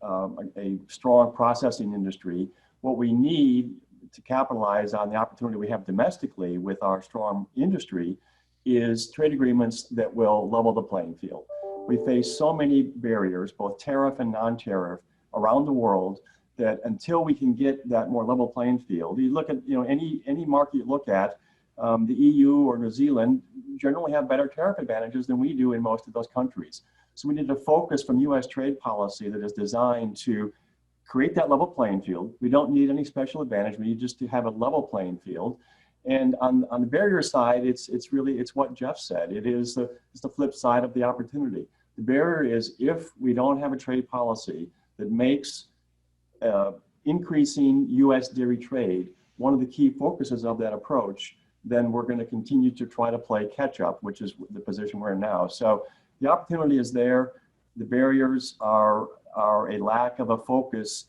a strong processing industry. What we need to capitalize on the opportunity we have domestically with our strong industry is trade agreements that will level the playing field. We face so many barriers, both tariff and non-tariff, around the world, that until we can get that more level playing field, you look at any market you look at, the EU or New Zealand generally have better tariff advantages than we do in most of those countries. So we need to focus from U.S. trade policy that is designed to create that level playing field. We don't need any special advantage. We need just to have a level playing field. And on the barrier side, it's what Jeff said. It's the flip side of the opportunity. The barrier is if we don't have a trade policy that makes increasing U.S. dairy trade one of the key focuses of that approach, then we're going to continue to try to play catch up, which is the position we're in now. So the opportunity is there. The barriers are a lack of a focus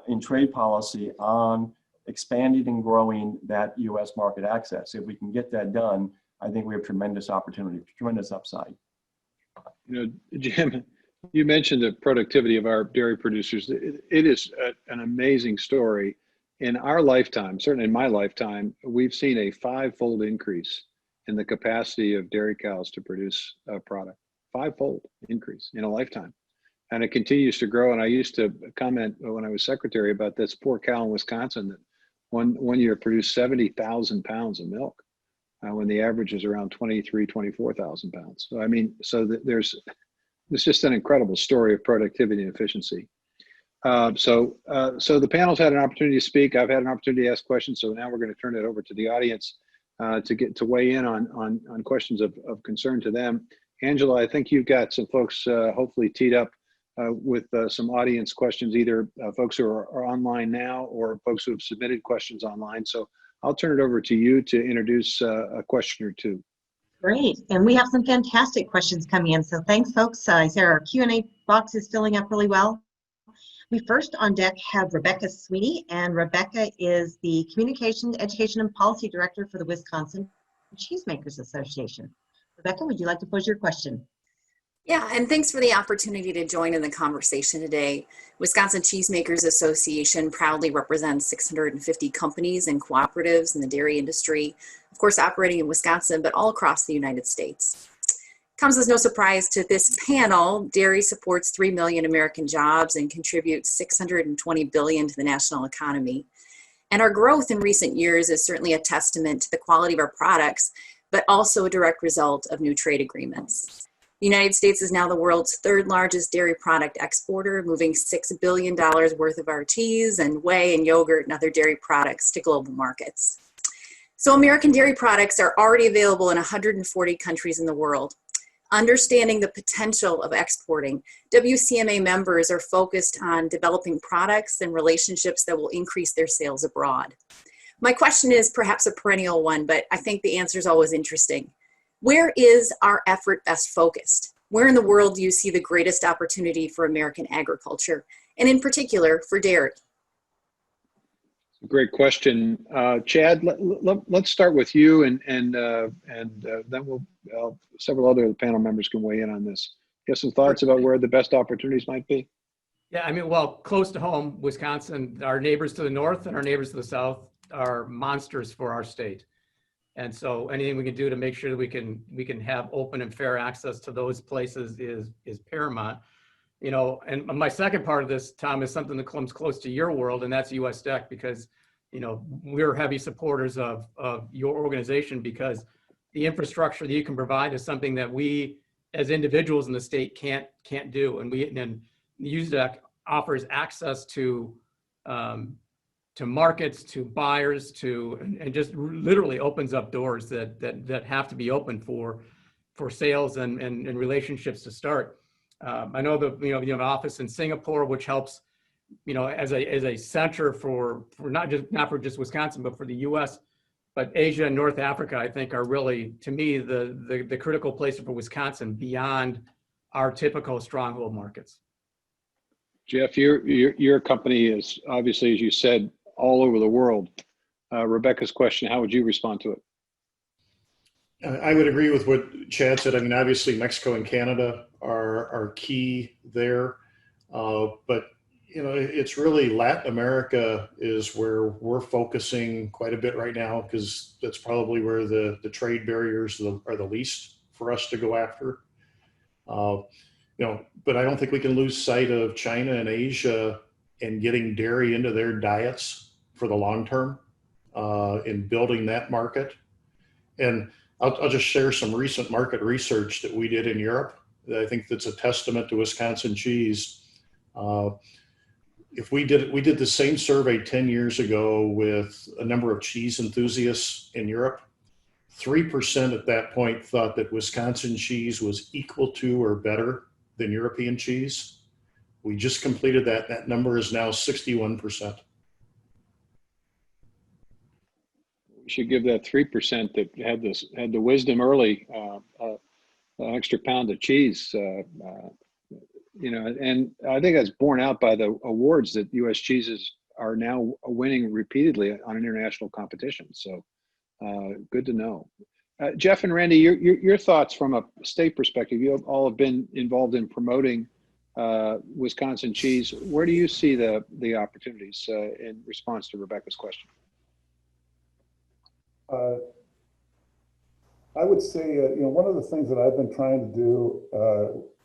in trade policy on expanding and growing that U.S. market access. If we can get that done, I think we have tremendous opportunity, tremendous upside. Jim, you mentioned the productivity of our dairy producers. It is an amazing story. In our lifetime, certainly in my lifetime, we've seen a 5-fold increase in the capacity of dairy cows to produce a product. 5-fold increase in a lifetime. And it continues to grow. And I used to comment when I was secretary about this poor cow in Wisconsin that one year produced 70,000 pounds of milk when the average is around 24,000 pounds. So, I mean, it's just an incredible story of productivity and efficiency. So the panel's had an opportunity to speak. I've had an opportunity to ask questions. So now we're going to turn it over to the audience to weigh in on questions of concern to them. Angela, I think you've got some folks hopefully teed up with some audience questions, either folks who are online now or folks who have submitted questions online. So I'll turn it over to you to introduce a question or two. Great, and we have some fantastic questions coming in. So thanks, folks. Our Q&A box is filling up really well. We first on deck have Rebecca Sweeney, and Rebecca is the Communication, Education, and Policy Director for the Wisconsin Cheesemakers Association. Rebecca, would you like to pose your question? Yeah, and thanks for the opportunity to join in the conversation today. Wisconsin Cheesemakers Association proudly represents 650 companies and cooperatives in the dairy industry, of course operating in Wisconsin, but all across the United States. Comes as no surprise to this panel, dairy supports 3 million American jobs and contributes $620 billion to the national economy. And our growth in recent years is certainly a testament to the quality of our products, but also a direct result of new trade agreements. The United States is now the world's 3rd largest dairy product exporter, moving $6 billion worth of our cheese and whey and yogurt and other dairy products to global markets. So American dairy products are already available in 140 countries in the world. Understanding the potential of exporting, WCMA members are focused on developing products and relationships that will increase their sales abroad. My question is perhaps a perennial one, but I think the answer is always interesting. Where is our effort best focused? Where in the world do you see the greatest opportunity for American agriculture, and in particular for dairy? Great question. Chad, let's start with you, and then several other panel members can weigh in on this. You have some thoughts about where the best opportunities might be? Yeah, I mean, well, close to home, Wisconsin, our neighbors to the north and our neighbors to the south are monsters for our state. And so anything we can do to make sure that we can have open and fair access to those places is paramount. You know, and my second part of this, Tom, is something that comes close to your world, and that's US DEC, because, you know, we're heavy supporters of your organization, because the infrastructure that you can provide is something that we as individuals in the state can't do. And USDEC offers access to markets, to buyers, and just literally opens up doors that have to be open for sales and relationships to start. I know that you have an office in Singapore, which helps, you know, as a center for not for just Wisconsin, but for the U.S. But Asia and North Africa, I think, are really, to me, the critical place for Wisconsin beyond our typical stronghold markets. Jeff, your company is obviously, as you said, all over the world. Rebecca's question, how would you respond to it? I would agree with what Chad said. I mean, obviously Mexico and Canada are key there, but it's really Latin America is where we're focusing quite a bit right now, because that's probably where the trade barriers are the least for us to go after. But I don't think we can lose sight of China and Asia and getting dairy into their diets for the long term, in building that market. And I'll just share some recent market research that we did in Europe that I think that's a testament to Wisconsin cheese. If we did the same survey 10 years ago with a number of cheese enthusiasts in Europe, 3% at that point thought that Wisconsin cheese was equal to or better than European cheese. We just completed that. That number is now 61%. We should give that 3% that had the wisdom early, an extra pound of cheese. And I think that's borne out by the awards that U.S. cheeses are now winning repeatedly on international competitions. So good to know. Jeff and Randy, your thoughts from a state perspective. You all have been involved in promoting Wisconsin cheese. Where do you see the opportunities in response to Rebecca's question? I would say, one of the things that I've been trying to do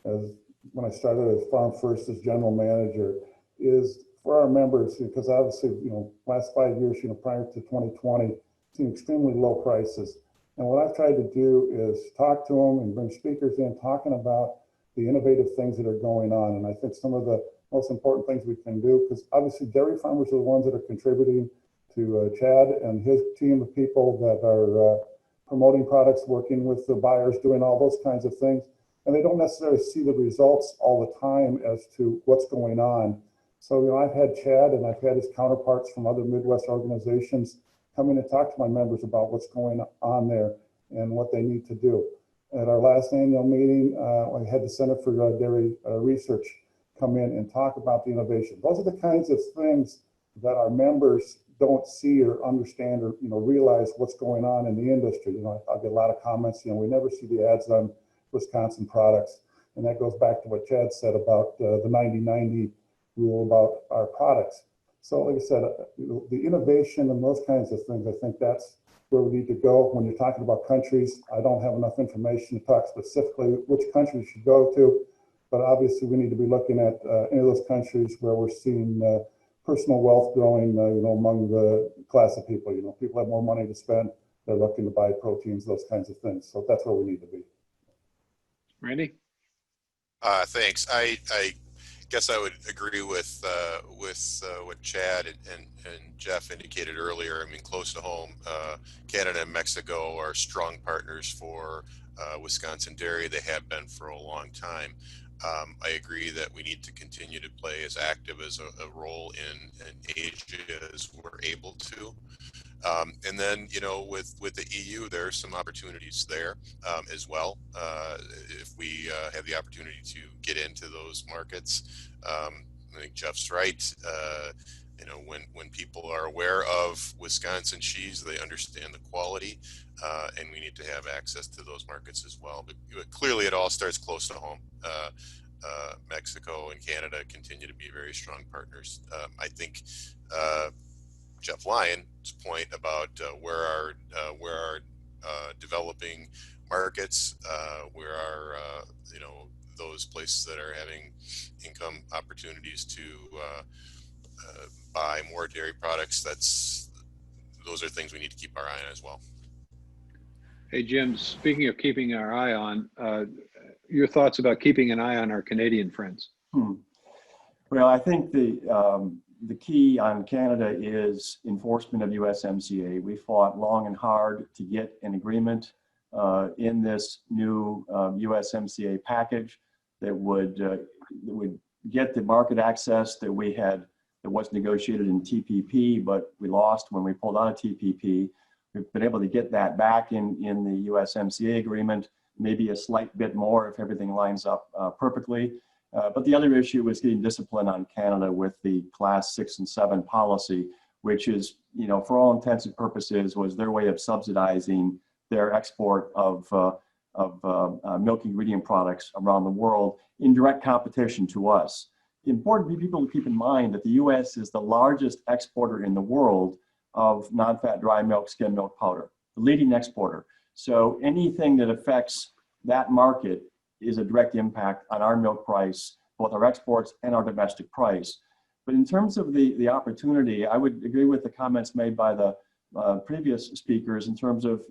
as when I started as Farm First as general manager is for our members, because obviously, last 5 years, prior to 2020, seen extremely low prices. And what I've tried to do is talk to them and bring speakers in talking about the innovative things that are going on. And I think some of the most important things we can do, because obviously dairy farmers are the ones that are contributing to Chad and his team of people that are promoting products, working with the buyers, doing all those kinds of things. And they don't necessarily see the results all the time as to what's going on. So, I've had Chad and I've had his counterparts from other Midwest organizations come in and talk to my members about what's going on there and what they need to do. At our last annual meeting, I had the Center for Dairy Research come in and talk about the innovation. Those are the kinds of things that our members don't see or understand or realize what's going on in the industry. I'll get a lot of comments. We never see the ads on Wisconsin products, and that goes back to what Chad said about the 90-90 rule about our products. So, like I said, the innovation and those kinds of things, I think that's where we need to go. When you're talking about countries, I don't have enough information to talk specifically which countries you should go to, but obviously we need to be looking at any of those countries where we're seeing personal wealth growing, among the class of people. People have more money to spend. They're looking to buy proteins, those kinds of things. So that's where we need to be. Randy? Thanks. I guess I would agree with what Chad and Jeff indicated earlier. I mean, close to home, Canada and Mexico are strong partners for Wisconsin dairy. They have been for a long time. I agree that we need to continue to play as active as a role in Asia as we're able to. And then, with the EU, there are some opportunities there as well. If we have the opportunity to get into those markets, I think Jeff's right. When people are aware of Wisconsin cheese, they understand the quality, and we need to have access to those markets as well. But clearly, it all starts close to home. Mexico and Canada continue to be very strong partners. I think Jeff Lyon's point about where our developing markets, where our those places that are having income opportunities to buy more dairy products, those are things we need to keep our eye on as well. Hey, Jim, speaking of keeping our eye on, your thoughts about keeping an eye on our Canadian friends? Well, I think the key on Canada is enforcement of USMCA. We fought long and hard to get an agreement in this new USMCA package that would get the market access that we had, that was negotiated in TPP, but we lost when we pulled out of TPP. We've been able to get that back in the USMCA agreement, maybe a slight bit more if everything lines up perfectly. But the other issue was getting discipline on Canada with the Class 6 and 7 policy, which is, for all intents and purposes, was their way of subsidizing their export of milk ingredient products around the world in direct competition to us. important for people to keep in mind that the U.S. is the largest exporter in the world of non-fat dry milk, skim milk powder, the leading exporter. So anything that affects that market is a direct impact on our milk price, both our exports and our domestic price. But in terms of the opportunity, I would agree with the comments made by the previous speakers in terms of,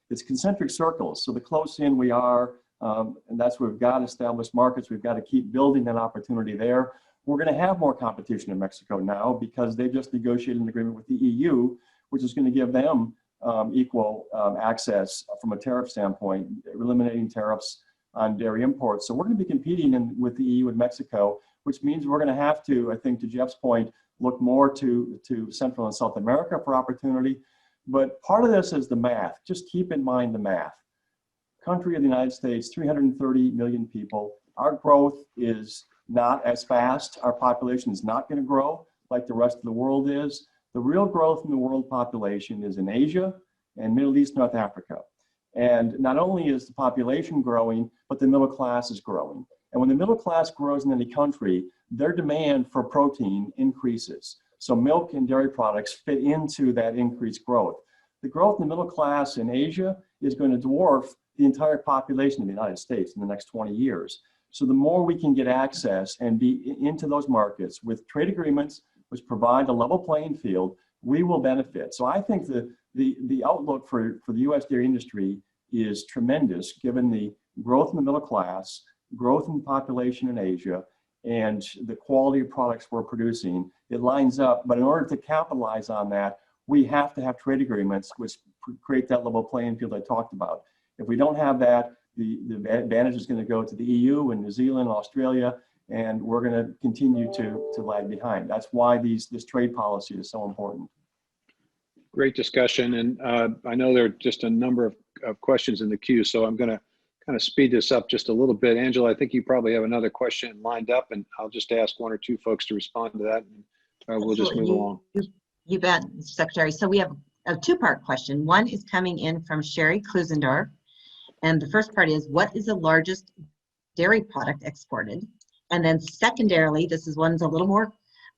it's concentric circles. So the close in we are, and that's where we've got established markets. We've got to keep building that opportunity there. We're going to have more competition in Mexico now because they just negotiated an agreement with the EU, which is going to give them equal access from a tariff standpoint, eliminating tariffs on dairy imports. So we're going to be competing with the EU and Mexico, which means we're going to have to, I think to Jeff's point, look more to Central and South America for opportunity. But part of this is the math. Just keep in mind the math. Country of the United States, 330 million people. Our growth is not as fast. Our population is not going to grow like the rest of the world is. The real growth in the world population is in Asia and Middle East, North Africa. And not only is the population growing, but the middle class is growing. And when the middle class grows in any country, their demand for protein increases. So milk and dairy products fit into that increased growth. The growth in the middle class in Asia is going to dwarf the entire population of the United States in the next 20 years. So the more we can get access and be into those markets with trade agreements, which provide a level playing field, we will benefit. So I think the outlook for the U.S. dairy industry is tremendous, given the growth in the middle class, growth in the population in Asia, and the quality of products we're producing. It lines up, but in order to capitalize on that, we have to have trade agreements which create that level playing field I talked about. If we don't have that, the advantage is going to go to the EU and New Zealand, Australia, and we're going to continue to lag behind. That's why this trade policy is so important. Great discussion, and I know there are just a number of questions in the queue, so I'm going to kind of speed this up just a little bit. Angela, I think you probably have another question lined up, and I'll just ask one or two folks to respond to that, and we'll just move along. You bet, Secretary. So we have a two-part question. One is coming in from Sherry Klusendorf, and the first part is, what is the largest dairy product exported? And then secondarily, one's a little more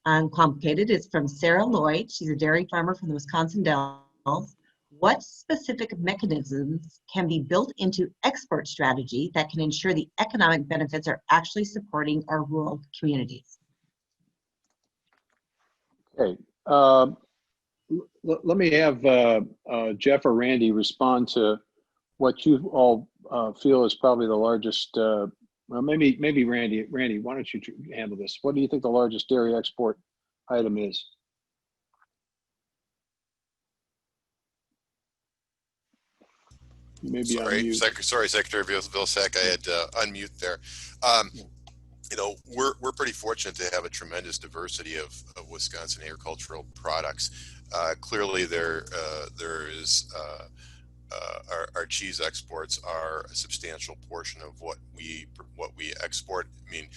complicated. It's from Sarah Lloyd. She's a dairy farmer from the Wisconsin Dells. What specific mechanisms can be built into export strategy that can ensure the economic benefits are actually supporting our rural communities? Okay. Let me have Jeff or Randy respond to what you all feel is probably the largest, well, maybe Randy. Randy, why don't you handle this? What do you think the largest dairy export item is? Maybe sorry, Secretary Vilsack, I had to unmute there. We're pretty fortunate to have a tremendous diversity of Wisconsin agricultural products. Clearly, there is our cheese exports are a substantial portion of what we export. I mean,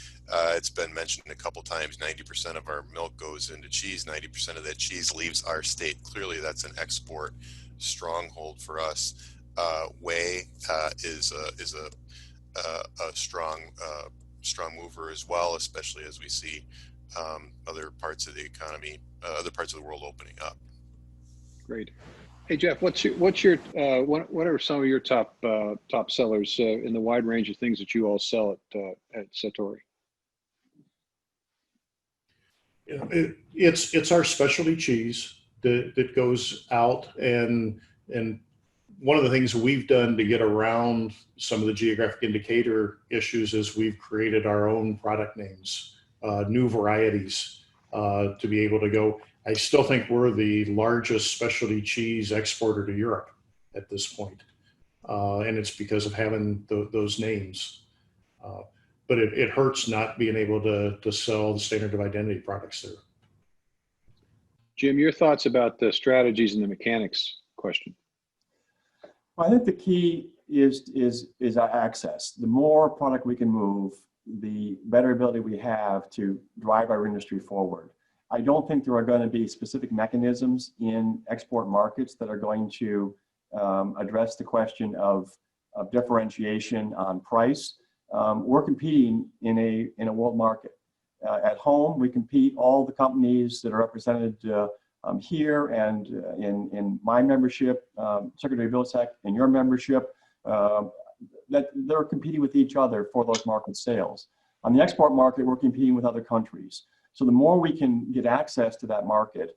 it's been mentioned a couple times. 90% of our milk goes into cheese. 90% of that cheese leaves our state. Clearly, that's an export stronghold for us. Whey is a strong mover as well, especially as we see other parts of the economy, other parts of the world opening up. Great. Hey Jeff, what are some of your top sellers in the wide range of things that you all sell at Satori? It's our specialty cheese that goes out, and one of the things we've done to get around some of the geographic indicator issues is we've created our own product names, new varieties to be able to go. I still think we're the largest specialty cheese exporter to Europe at this point. And it's because of having those names. But it hurts not being able to sell the standard of identity products there. Jim, your thoughts about the strategies and the mechanics question? Well, I think the key is access. The more product we can move, the better ability we have to drive our industry forward. I don't think there are going to be specific mechanisms in export markets that are going to address the question of differentiation on price. We're competing in a world market. at home, we compete, all the companies that are represented here and in my membership, Secretary Vilsack, in your membership, that they're competing with each other for those market sales. On the export market, we're competing with other countries. So the more we can get access to that market,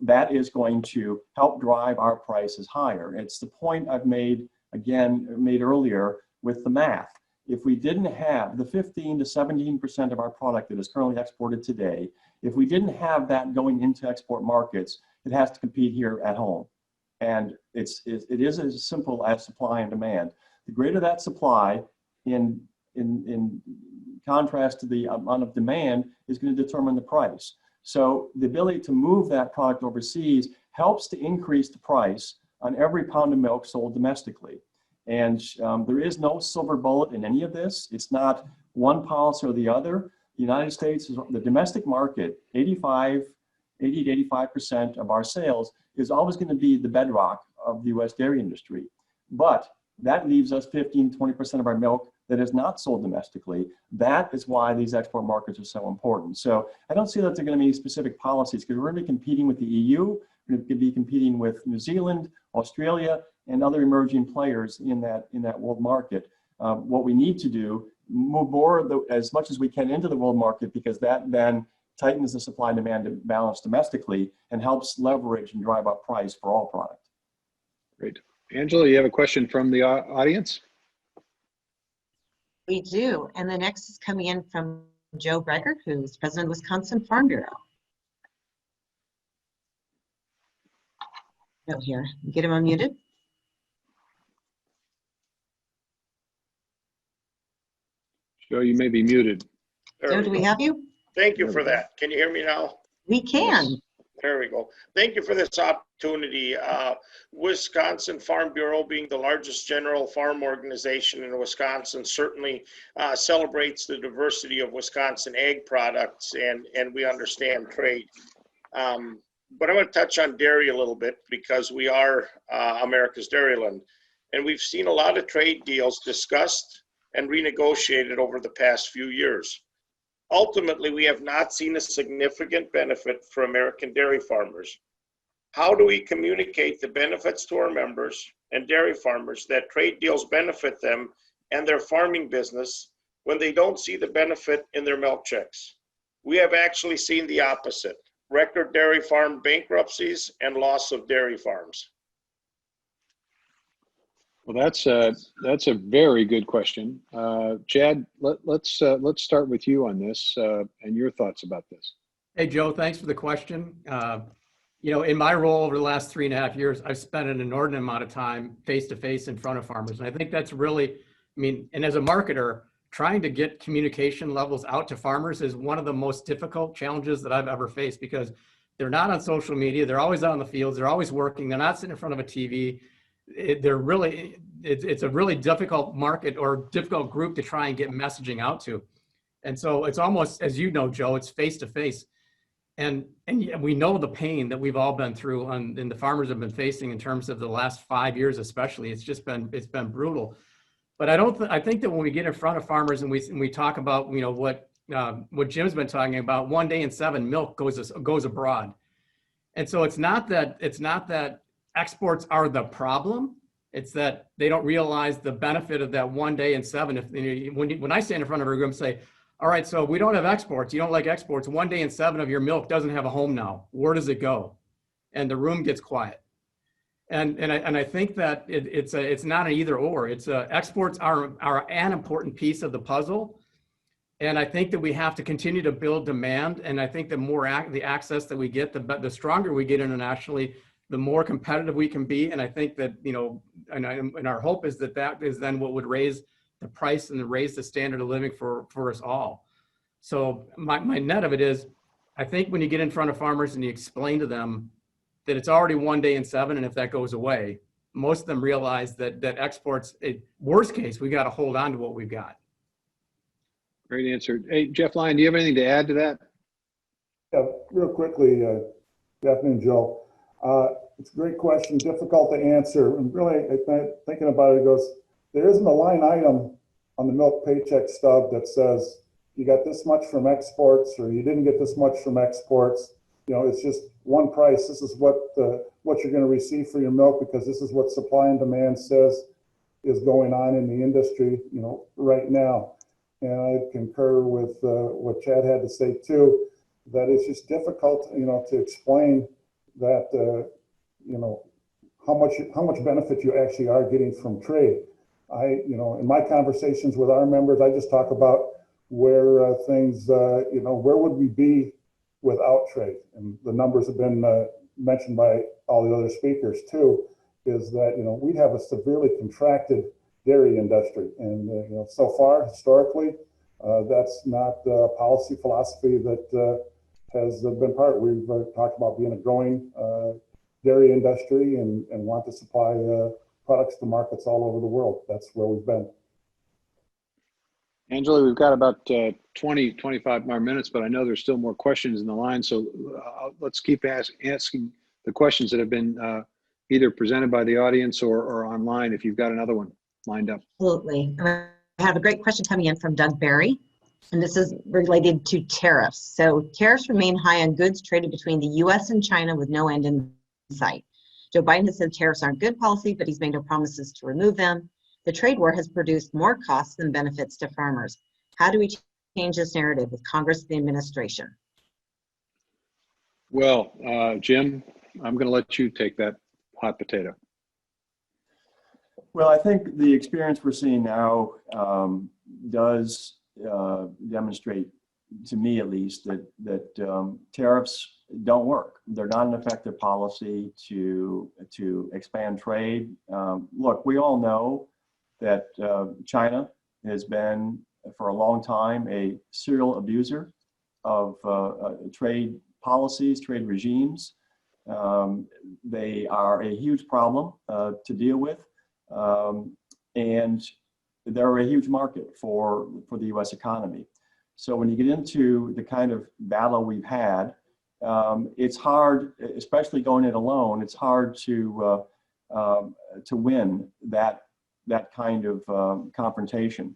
that is going to help drive our prices higher. It's the point I've made earlier with the math. If we didn't have the 15 to 17% of our product that is currently exported today, if we didn't have that going into export markets, it has to compete here at home. And it is as simple as supply and demand. The greater that supply, in contrast to the amount of demand, is going to determine the price. So the ability to move that product overseas helps to increase the price on every pound of milk sold domestically. And there is no silver bullet in any of this. It's not one policy or the other. The United States, the domestic market, 80 to 85% of our sales is always going to be the bedrock of the U.S. dairy industry. But that leaves us 15 to 20% of our milk that is not sold domestically. That is why these export markets are so important. So I don't see that there are going to be specific policies, because we're going to be competing with the EU, we're going to be competing with New Zealand, Australia, and other emerging players in that world market. What we need to do, move more as much as we can into the world market, because that then tightens the supply and demand balance domestically and helps leverage and drive up price for all product. Great. Angela, you have a question from the audience? We do. And the next is coming in from Joe Breger, who's president of Wisconsin Farm Bureau. Joe here. Get him unmuted. Joe, you may be muted. Joe, do we have you? Thank you for that. Can you hear me now? We can. Yes. There we go. Thank you for this opportunity. Wisconsin Farm Bureau, being the largest general farm organization in Wisconsin, certainly celebrates the diversity of Wisconsin ag products, and we understand trade. But I'm going to touch on dairy a little bit, because we are America's dairyland. And we've seen a lot of trade deals discussed and renegotiated over the past few years. Ultimately, we have not seen a significant benefit for American dairy farmers. How do we communicate the benefits to our members and dairy farmers that trade deals benefit them and their farming business when they don't see the benefit in their milk checks? We have actually seen the opposite: record dairy farm bankruptcies and loss of dairy farms. Well, that's a very good question. Chad, let's start with you on this and your thoughts about this. Hey, Joe, thanks for the question. In my role over the last 3.5 years, I've spent an inordinate amount of time face-to-face in front of farmers. And I think that's really, and as a marketer, trying to get communication levels out to farmers is one of the most difficult challenges that I've ever faced, because they're not on social media. They're always out in the fields. They're always working. They're not sitting in front of a TV. It's a really difficult market or difficult group to try and get messaging out to. And so it's almost, as you know, Joe, it's face-to-face. And we know the pain that we've all been through and the farmers have been facing in terms of the last 5 years, especially. It's been brutal. But I think that when we get in front of farmers and we talk about, what Jim's been talking about, 1 day in 7 milk goes abroad. And so it's not that exports are the problem. It's that they don't realize the benefit of that 1 day in 7. When I stand in front of a group and say, all right, so we don't have exports. You don't like exports. 1 day in 7 of your milk doesn't have a home now. Where does it go? And the room gets quiet. And I think that it's not an either or. It's exports are an important piece of the puzzle. And I think that we have to continue to build demand. And I think the more the access that we get, the stronger we get internationally, the more competitive we can be. And I think that, and our hope is that is then what would raise the price and raise the standard of living for us all. So my net of it is, I think when you get in front of farmers and you explain to them that it's already 1 day in 7, and if that goes away, most of them realize that exports, worst case, we got to hold on to what we've got. Great answer. Hey, Jeff Lyon, do you have anything to add to that? Yeah, real quickly, Jeff and Joe. It's a great question, difficult to answer. And really, thinking about it, there isn't a line item on the milk paycheck stub that says, you got this much from exports, or you didn't get this much from exports. It's just one price. This is what you're going to receive for your milk, because this is what supply and demand says is going on in the industry, right now. And I concur with what Chad had to say too, that it's just difficult, to explain that, how much benefit you actually are getting from trade. In my conversations with our members, I just talk about where things, where would we be without trade? And the numbers have been mentioned by all the other speakers too, is that, we have a severely contracted dairy industry. And, so far, historically, that's not a policy philosophy that has been part. We've talked about being a growing dairy industry and want to supply products to markets all over the world. That's where we've been. Angela, we've got about 25 more minutes, but I know there's still more questions in the line. So let's keep asking the questions that have been either presented by the audience or online, if you've got another one lined up. Absolutely. I have a great question coming in from Doug Barry, and this is related to tariffs. So tariffs remain high on goods traded between the U.S. and China with no end in sight. Joe Biden has said tariffs aren't good policy, but he's made no promises to remove them. The trade war has produced more costs than benefits to farmers. How do we change this narrative with Congress and the administration? Well, Jim, I'm going to let you take that hot potato. Well, I think the experience we're seeing now does demonstrate, to me at least, that tariffs don't work. They're not an effective policy to expand trade. Look, we all know that China has been for a long time a serial abuser of trade policies, trade regimes. They are a huge problem to deal with, and they're a huge market for the U.S. economy. So when you get into the kind of battle we've had, it's hard, especially going it alone. It's hard to win that kind of confrontation.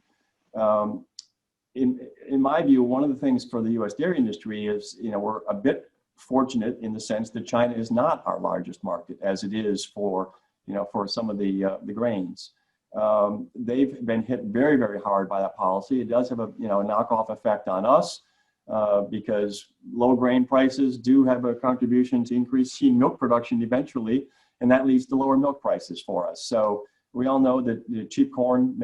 In my view, one of the things for the U.S. dairy industry is, we're a bit fortunate in the sense that China is not our largest market, as it is for some of the grains. They've been hit very, very hard by that policy. It does have a knockoff effect on us because low grain prices do have a contribution to increase sheep milk production eventually, and that leads to lower milk prices for us. So we all know that cheap corn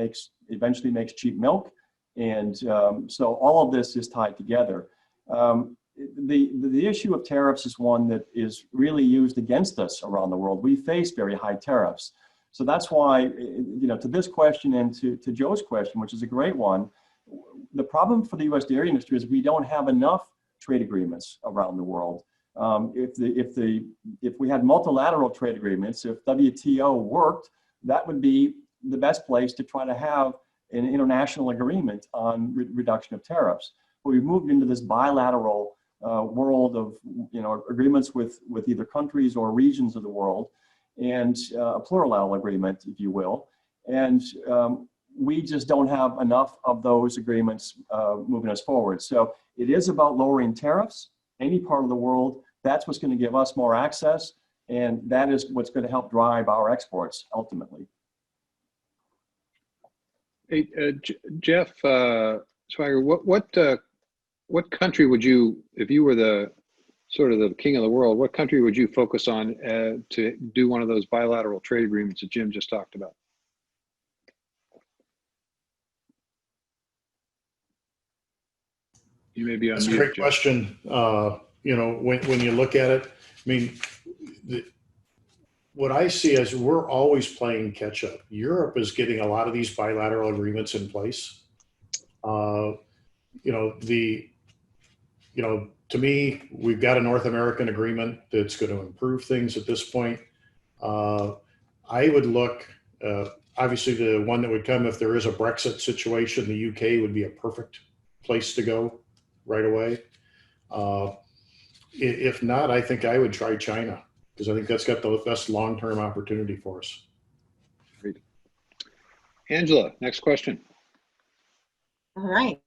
eventually makes cheap milk, and so all of this is tied together. The issue of tariffs is one that is really used against us around the world. We face very high tariffs. So that's why, to this question and to Joe's question, which is a great one, the problem for the U.S. dairy industry is we don't have enough trade agreements around the world. If we had multilateral trade agreements, if WTO worked, that would be the best place to try to have an international agreement on reduction of tariffs. But we've moved into this bilateral world of agreements with either countries or regions of the world, and a plurilateral agreement, if you will. And we just don't have enough of those agreements moving us forward. So it is about lowering tariffs, any part of the world. That's what's going to give us more access, and that is what's going to help drive our exports ultimately. Hey, Jeff Swagger, what country would you, if you were the sort of the king of the world, what country would you focus on to do one of those bilateral trade agreements that Jim just talked about? You may be on That's mute, a great Jeff. question. When you look at it, I mean, what I see is we're always playing catch up. Europe is getting a lot of these bilateral agreements in place. To me, we've got a North American agreement that's going to improve things at this point. I would look, obviously the one that would come if there is a Brexit situation, the UK would be a perfect place to go right away. If not, I think I would try China, because I think that's got the best long-term opportunity for us. Great. Angela, next question. All right.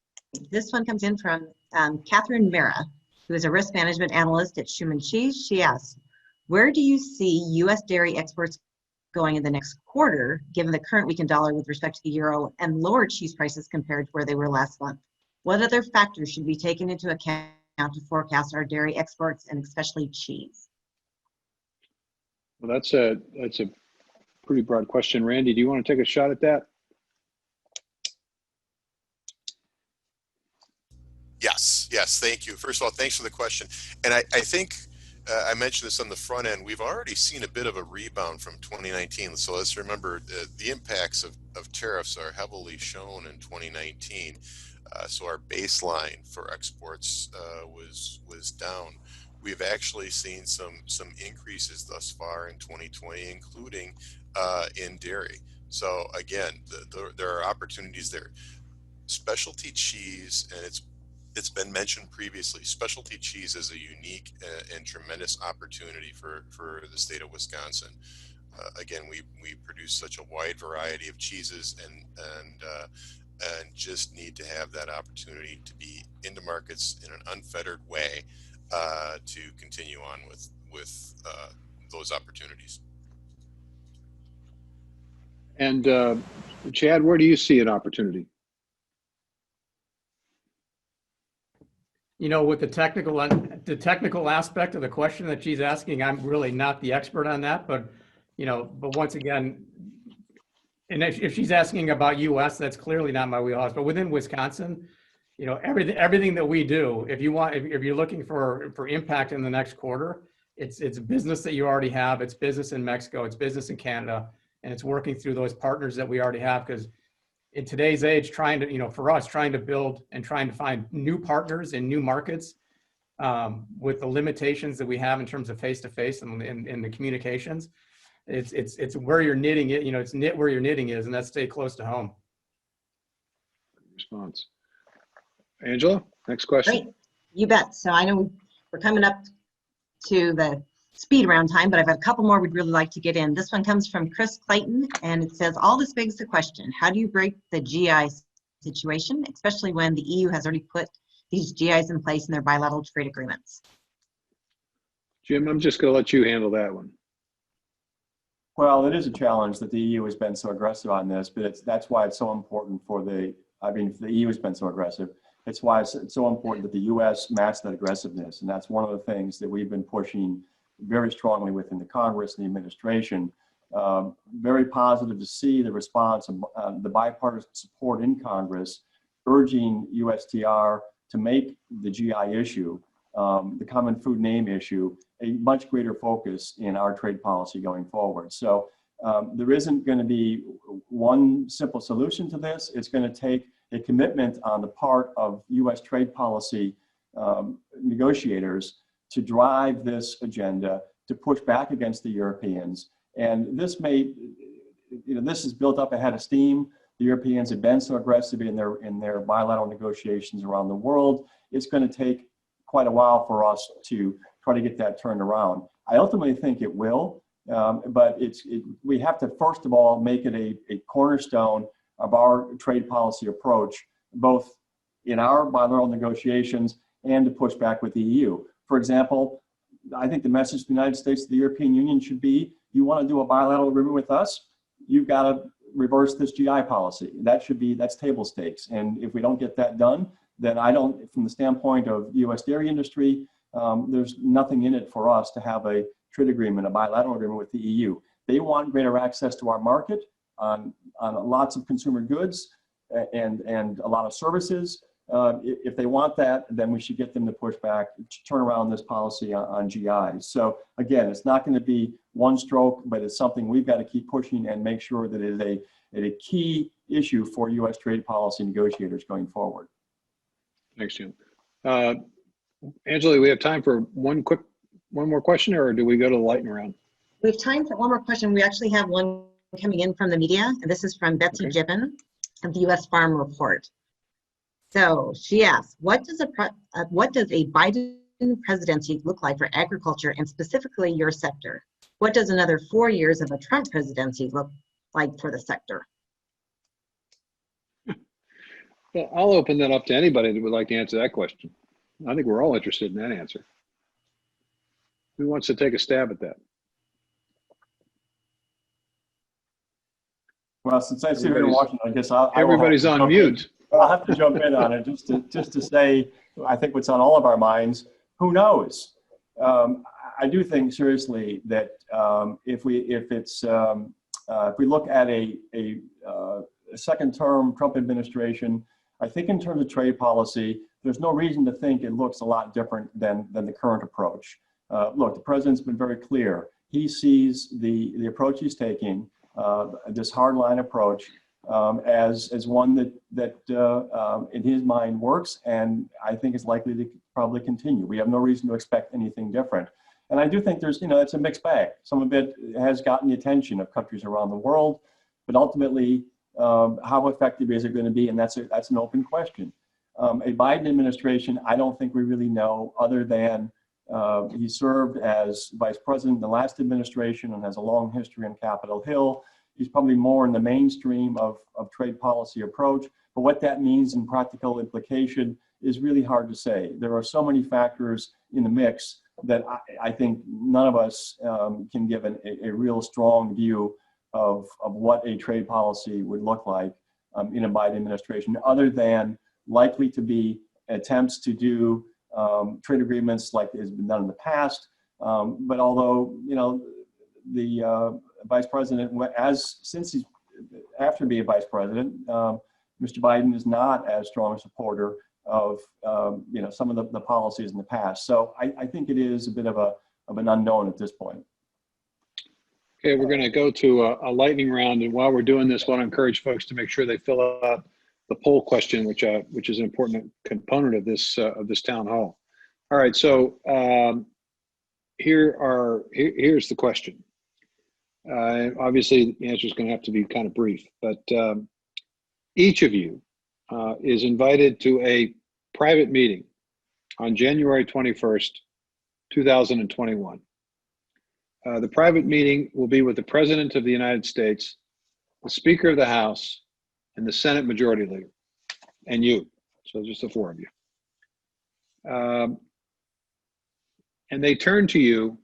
This one comes in from Catherine Mera, who is a risk management analyst at Schumann Cheese. She asks, where do you see U.S. dairy exports going in the next quarter, given the current weakened dollar with respect to the euro and lower cheese prices compared to where they were last month? What other factors should be taken into account to forecast our dairy exports and especially cheese? Well, that's a pretty broad question. Randy, do you want to take a shot at that? Yes, thank you. First of all, thanks for the question. And I think I mentioned this on the front end. We've already seen a bit of a rebound from 2019. So let's remember the impacts of tariffs are heavily shown in 2019. So our baseline for exports was down. We've actually seen some increases thus far in 2020, including in dairy. So again, there are opportunities there. Specialty cheese, and it's been mentioned previously, specialty cheese is a unique and tremendous opportunity for the state of Wisconsin. Again, we produce such a wide variety of cheeses and just need to have that opportunity to be into markets in an unfettered way to continue on with those opportunities. And Chad, where do you see an opportunity? You know, with the technical aspect of the question that she's asking, I'm really not the expert on that, but once again, and if she's asking about US, that's clearly not my wheelhouse, but within Wisconsin, everything that we do, if you're looking for impact in the next quarter, it's business that you already have, it's business in Mexico, it's business in Canada, and it's working through those partners that we already have, because in today's age, trying to build and trying to find new partners in new markets with the limitations that we have in terms of face-to-face and in the communications, it's where you're knitting it, it's knit where your knitting is, and that's stay close to home. Response. Angela, next question. Great, you bet. So I know we're coming up to the speed round time, but I've got a couple more we'd really like to get in. This one comes from Chris Clayton, and it says, all this begs the question, how do you break the GI situation, especially when the EU has already put these GIs in place in their bilateral trade agreements? Jim, I'm just going to let you handle that one. Well, it is a challenge that the EU has been so aggressive on this, but that's why it's so important the EU has been so aggressive. It's why it's so important that the US match that aggressiveness. And that's one of the things that we've been pushing very strongly within the Congress and the administration. Very positive to see the response of the bipartisan support in Congress urging USTR to make the GI issue, the common food name issue, a much greater focus in our trade policy going forward. So there isn't going to be one simple solution to this. It's going to take a commitment on the part of US trade policy negotiators to drive this agenda, to push back against the Europeans. And this this is built up ahead of steam. The Europeans have been so aggressive in their bilateral negotiations around the world. It's going to take quite a while for us to try to get that turned around. I ultimately think it will, but we have to first of all make it a cornerstone of our trade policy approach, both in our bilateral negotiations and to push back with the EU. For example, I think the message to the United States to the European Union should be, you want to do a bilateral agreement with us, you've got to reverse this GI policy. That's table stakes. And if we don't get that done, then from the standpoint of US dairy industry, there's nothing in it for us to have a trade agreement, a bilateral agreement with the EU. They want greater access to our market on lots of consumer goods and a lot of services. If they want that, then we should get them to push back, to turn around this policy on GI. So again, it's not going to be one stroke, but it's something we've got to keep pushing and make sure that it is a key issue for US trade policy negotiators going forward. Thanks, Jim. Angela, we have time for one more question, or do we go to the lightning round? We have time for one more question. We actually have one coming in from the media, and this is from Betsy Gibbon of the US Farm Report. So she asks, what does a Biden presidency look like for agriculture and specifically your sector? What does another 4 years of a Trump presidency look like for the sector? Well, I'll open that up to anybody that would like to answer that question. I think we're all interested in that answer. Who wants to take a stab at that? Well, since I sit here in Washington, I guess I will Everybody's on mute. I'll have to jump in on it just to say, I think what's on all of our minds, who knows? I do think seriously that if we look at a second term Trump administration, I think in terms of trade policy, there's no reason to think it looks a lot different than the current approach. Look, the president's been very clear. He sees the approach he's taking, this hardline approach, as one that in his mind works, and I think is likely to probably continue. We have no reason to expect anything different. And I do think there's, it's a mixed bag. Some of it has gotten the attention of countries around the world, but ultimately, how effective is it going to be? And that's an open question. A Biden administration, I don't think we really know, other than he served as vice president in the last administration and has a long history on Capitol Hill. He's probably more in the mainstream of trade policy approach, but what that means in practical implication is really hard to say. There are so many factors in the mix that I think none of us can give a real strong view of what a trade policy would look like in a Biden administration, other than likely to be attempts to do trade agreements like has been done in the past. But although, the vice president, after being vice president, Mr. Biden is not as strong a supporter of some of the policies in the past. So I think it is a bit of an unknown at this point. Okay, we're going to go to a lightning round, and while we're doing this, I want to encourage folks to make sure they fill out the poll question, which is an important component of this town hall. All right, so here's the question. Obviously, the answer is going to have to be kind of brief, but each of you is invited to a private meeting on January 21st, 2021. The private meeting will be with the President of the United States, the Speaker of the House, and the Senate Majority Leader, and you. So just the four of you. And they turn to you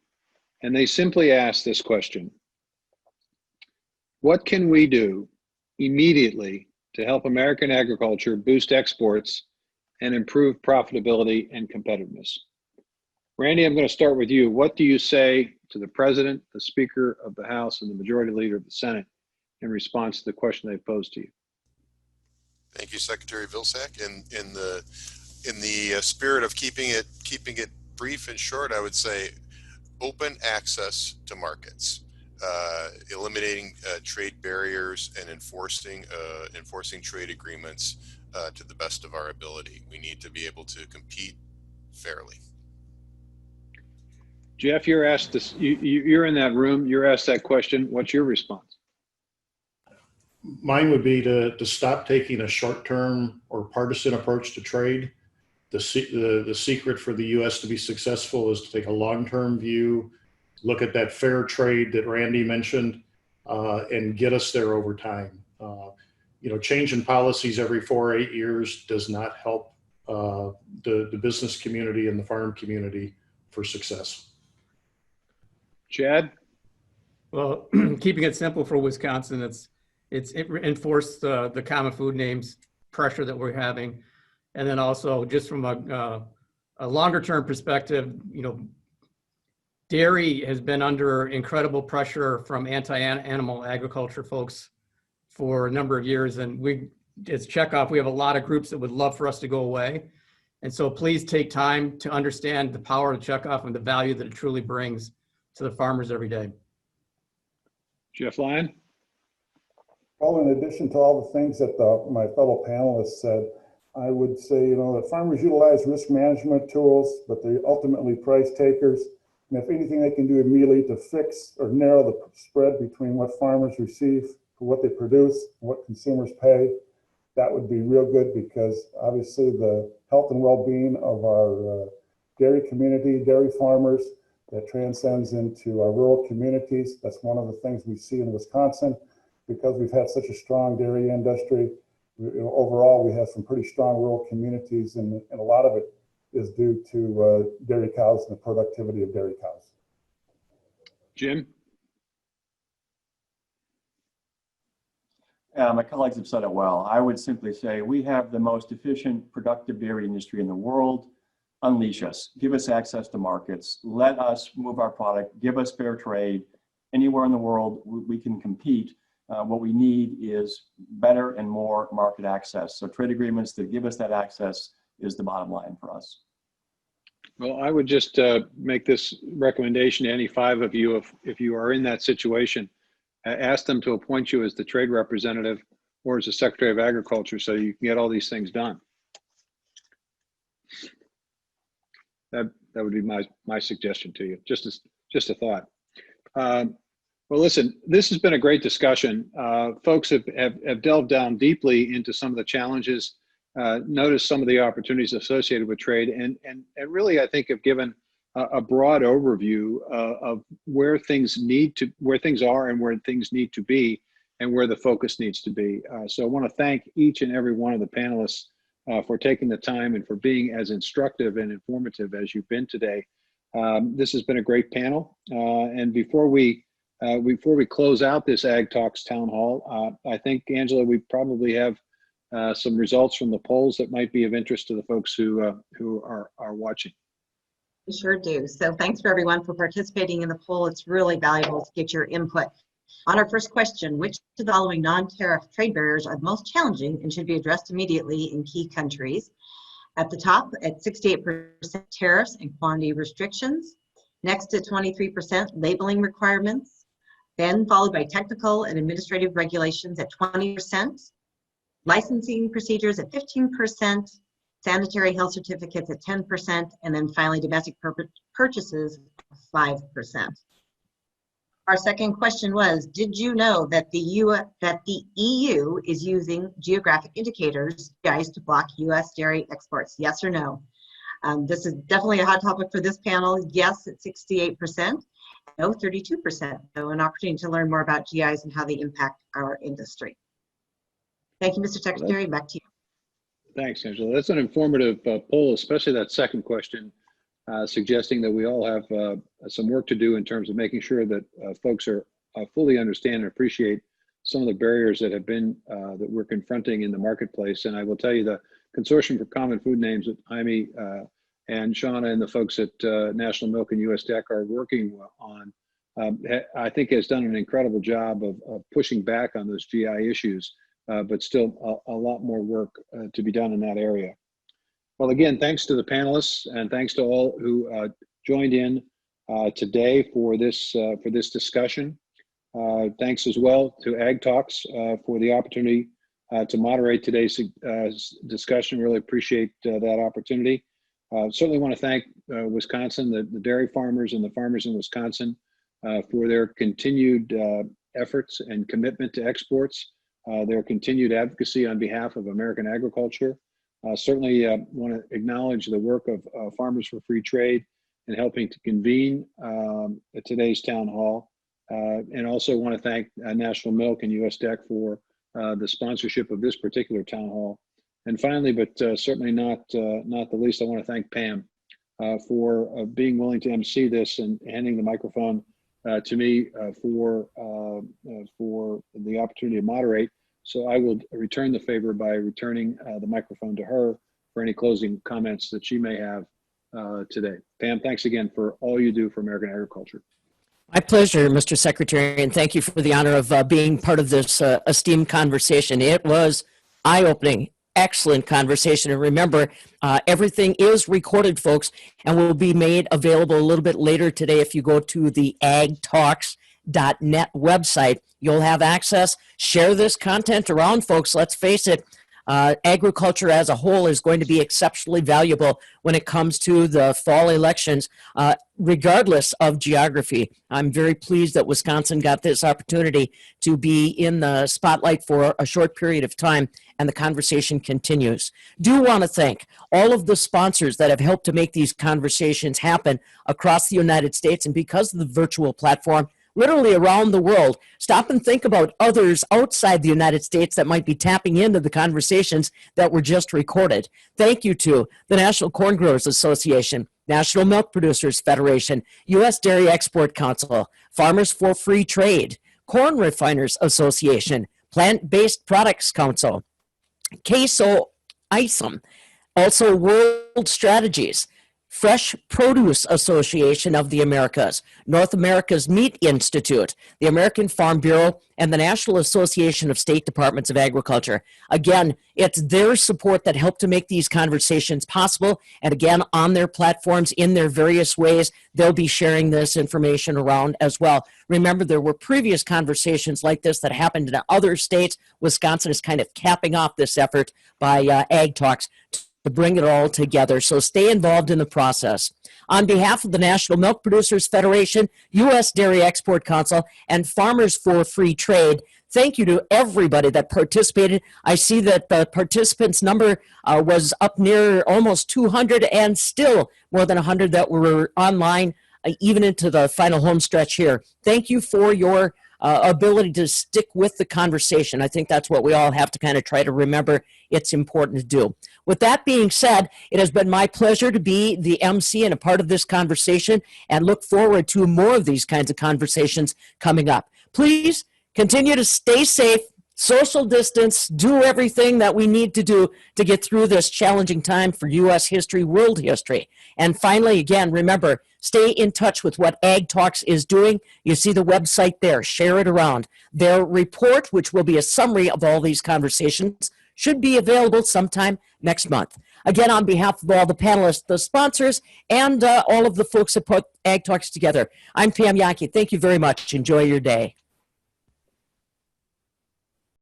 and they simply ask this question: what can we do immediately to help American agriculture boost exports and improve profitability and competitiveness? Randy, I'm going to start with you. What do you say to the President, the Speaker of the House, and the Majority Leader of the Senate in response to the question they posed to you? Thank you, Secretary Vilsack. In the spirit of keeping it brief and short, I would say open access to markets, eliminating trade barriers, and enforcing trade agreements to the best of our ability. We need to be able to compete fairly. Jeff, you're asked this. You're in that room. You're asked that question. What's your response? Mine would be to stop taking a short-term or partisan approach to trade. The secret for the U.S. to be successful is to take a long-term view, look at that fair trade that Randy mentioned, and get us there over time. Changing policies every 4 or 8 years does not help the business community and the farm community for success. Chad? Well, keeping it simple for Wisconsin, it enforced the common food names pressure that we're having. And then also just from a longer term perspective, dairy has been under incredible pressure from anti-animal agriculture folks for a number of years. And as checkoff, we have a lot of groups that would love for us to go away. And so please take time to understand the power of checkoff and the value that it truly brings to the farmers every day. Jeff Lyon? Well, in addition to all the things that my fellow panelists said, I would say, that farmers utilize risk management tools, but they're ultimately price takers. And if anything they can do immediately to fix or narrow the spread between what farmers receive for what they produce and what consumers pay, that would be real good, because obviously the health and well-being of our dairy community, dairy farmers, that transcends into our rural communities. That's one of the things we see in Wisconsin, because we've had such a strong dairy industry. overall, we have some pretty strong rural communities, and a lot of it is due to dairy cows and the productivity of dairy cows. Jim? My colleagues have said it well. I would simply say we have the most efficient, productive dairy industry in the world. Unleash us. Give us access to markets. Let us move our product. Give us fair trade. Anywhere in the world we can compete. What we need is better and more market access. So trade agreements that give us that access is the bottom line for us. Well, I would just make this recommendation to any 5 of you, if you are in that situation, ask them to appoint you as the trade representative or as the Secretary of Agriculture so you can get all these things done. That would be my suggestion to you, just a thought. Well, listen, this has been a great discussion. Folks have delved down deeply into some of the challenges, noticed some of the opportunities associated with trade, and really, I think, have given a broad overview of where things are and where things need to be and where the focus needs to be. So I want to thank each and every one of the panelists for taking the time and for being as instructive and informative as you've been today. This has been a great panel. And before we close out this AgTalks town hall, I think, Angela, we probably have some results from the polls that might be of interest to the folks who are watching. We sure do. So thanks for everyone for participating in the poll. It's really valuable to get your input. On our first question, which of the following non-tariff trade barriers are the most challenging and should be addressed immediately in key countries? At the top, at 68%, tariffs and quantity restrictions. Next at 23%, labeling requirements. Then followed by technical and administrative regulations at 20%, licensing procedures at 15%, sanitary health certificates at 10%, and then finally domestic purchases 5%. Our second question was, did you know that the EU is using geographic indicators, GIs, to block U.S. dairy exports? Yes or no? This is definitely a hot topic for this panel. Yes, at 68%. No, 32%. So an opportunity to learn more about GIs and how they impact our industry. Thank you, Mr. Secretary. Back to you. Thanks, Angela. That's an informative poll, especially that second question, suggesting that we all have some work to do in terms of making sure that folks are fully understand and appreciate some of the barriers that have been that we're confronting in the marketplace. And I will tell you, the Consortium for Common Food Names that Jaime and Shauna and the folks at National Milk and USDEC are working on, I think has done an incredible job of pushing back on those GI issues, but still a lot more work to be done in that area. Well, again, thanks to the panelists and thanks to all who joined in today for this discussion. Thanks as well to AgTalks for the opportunity to moderate today's discussion. Really appreciate that opportunity. Certainly want to thank Wisconsin, the dairy farmers and the farmers in Wisconsin for their continued efforts and commitment to exports, their continued advocacy on behalf of American agriculture. Certainly want to acknowledge the work of Farmers for Free Trade in helping to convene today's town hall. And also want to thank National Milk and USDEC for the sponsorship of this particular town hall. And finally, but certainly not the least, I want to thank Pam for being willing to MC this and handing the microphone to me for the opportunity to moderate. So I will return the favor by returning the microphone to her for any closing comments that she may have today. Pam, thanks again for all you do for American agriculture. My pleasure, Mr. Secretary, and thank you for the honor of being part of this esteemed conversation. It was eye-opening, excellent conversation. And remember, everything is recorded, folks, and will be made available a little bit later today. If you go to the AgTalks.net website, you'll have access. Share this content around, folks. Let's face it, agriculture as a whole is going to be exceptionally valuable when it comes to the fall elections, regardless of geography. I'm very pleased that Wisconsin got this opportunity to be in the spotlight for a short period of time, and the conversation continues. Do want to thank all of the sponsors that have helped to make these conversations happen across the United States, and because of the virtual platform, literally around the world. Stop and think about others outside the United States that might be tapping into the conversations that were just recorded. Thank you to the National Corn Growers Association, National Milk Producers Federation, U.S. Dairy Export Council, Farmers for Free Trade, Corn Refiners Association, Plant-Based Products Council, Queso ISOM, also World Strategies, Fresh Produce Association of the Americas, North America's Meat Institute, the American Farm Bureau, and the National Association of State Departments of Agriculture. Again, it's their support that helped to make these conversations possible. And again, on their platforms, in their various ways, they'll be sharing this information around as well. Remember, there were previous conversations like this that happened in other states. Wisconsin is kind of capping off this effort by AgTalks to bring it all together. So stay involved in the process. On behalf of the National Milk Producers Federation, U.S. Dairy Export Council, and Farmers for Free Trade, thank you to everybody that participated. I see that the participants number was up near almost 200 and still more than 100 that were online, even into the final home stretch here. Thank you for your ability to stick with the conversation. I think that's what we all have to kind of try to remember. It's important to do. With that being said, it has been my pleasure to be the MC and a part of this conversation, and look forward to more of these kinds of conversations coming up. Please continue to stay safe, social distance, do everything that we need to do to get through this challenging time for U.S. history, world history. And finally, again, remember, stay in touch with what AgTalks is doing. You see the website there. Share it around. Their report, which will be a summary of all these conversations, should be available sometime next month. Again, on behalf of all the panelists, the sponsors, and all of the folks that put AgTalks together, I'm Pam Yankee. Thank you very much. Enjoy your day.